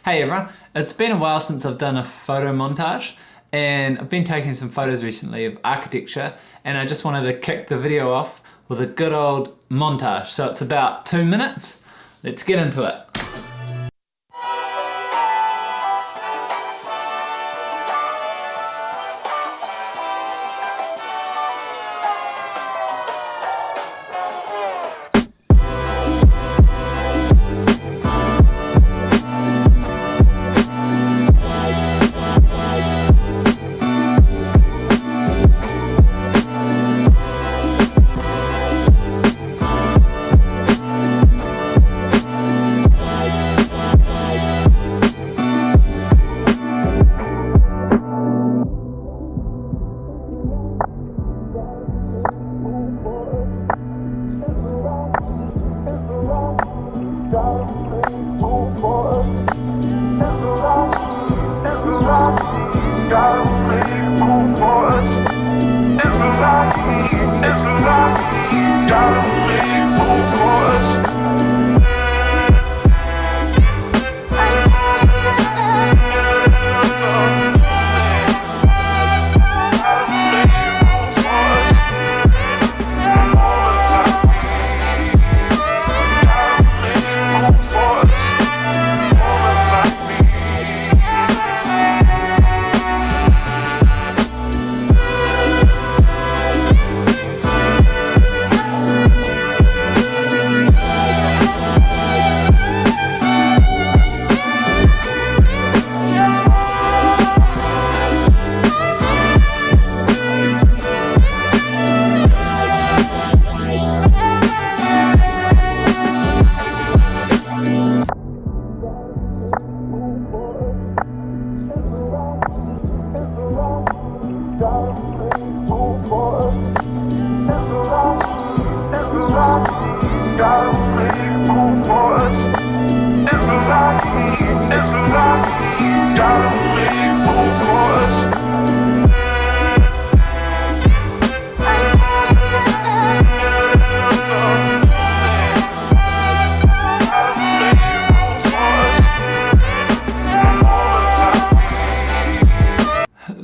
Hey everyone, it's been a while since I've done a photo montage and I've been taking some photos recently of architecture and I just wanted to kick the video off with a good old montage. So it's about 2 minutes. Let's get into it.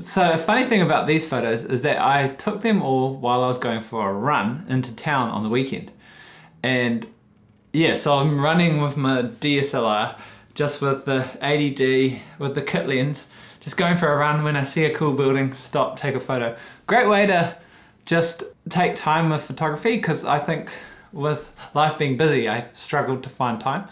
So a funny thing about these photos is that I took them all while I was going for a run into town on the weekend. And yeah, so I'm running with my DSLR, just with the 80D, with the kit lens, just going for a run. When I see a cool building, stop, take a photo. Great way to just take time with photography, because I think with life being busy, I struggled to find time.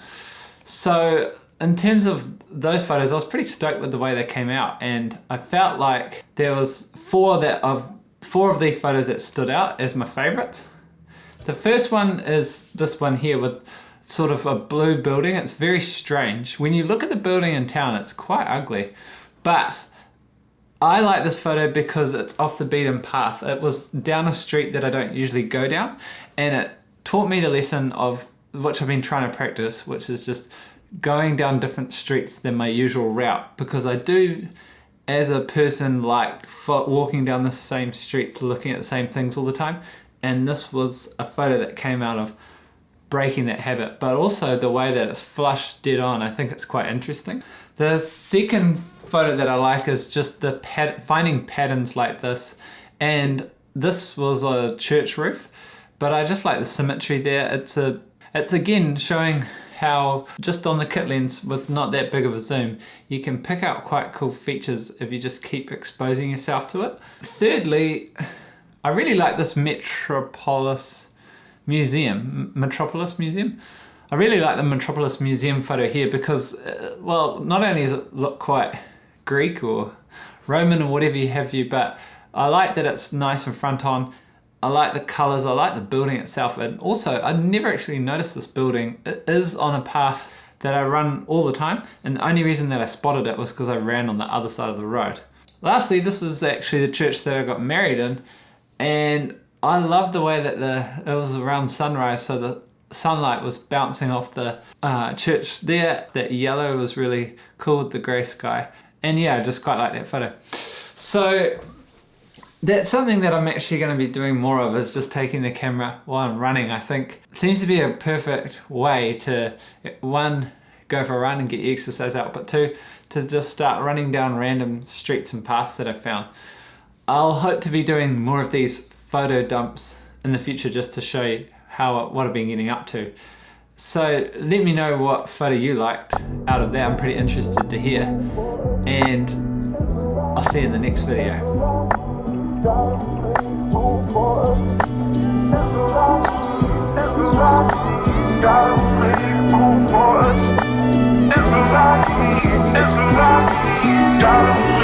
So in terms of those photos, I was pretty stoked with the way they came out, and I felt like there was four of these photos that stood out as my favorites. The first one is this one here with sort of a blue building. It's very strange. When you look at the building in town, it's quite ugly, but I like this photo because it's off the beaten path. It was down a street that I don't usually go down, and it taught me the lesson of which I've been trying to practice, which is just going down different streets than my usual route, because I do, as a person, like walking down the same streets, looking at the same things all the time, and this was a photo that came out of breaking that habit. But also the way that it's flush dead on, I think it's quite interesting. The second photo that I like is just the finding patterns like this, and this was a church roof, but I just like the symmetry there. It's again showing how just on the kit lens with not that big of a zoom, you can pick out quite cool features if you just keep exposing yourself to it. Thirdly, I really like this Metropolis Museum. I really like the Metropolis Museum photo here because, well, not only does it look quite Greek or Roman or whatever you have you, but I like that it's nice and front on. I like the colours, I like the building itself, and also I never actually noticed this building. It is on a path that I run all the time, and the only reason that I spotted it was because I ran on the other side of the road. Lastly, this is actually the church that I got married in, and I love the way that it was around sunrise, so the sunlight was bouncing off the church there. That yellow was really cool with the grey sky, and yeah, I just quite like that photo. So that's something that I'm actually going to be doing more of, is just taking the camera while I'm running. I think it seems to be a perfect way to, one, go for a run and get your exercise out, but two, to just start running down random streets and paths that I've found. I'll hope to be doing more of these photo dumps in the future just to show you what I've been getting up to. So let me know what photo you liked out of that. I'm pretty interested to hear, and I'll see you in the next video. It's a lot,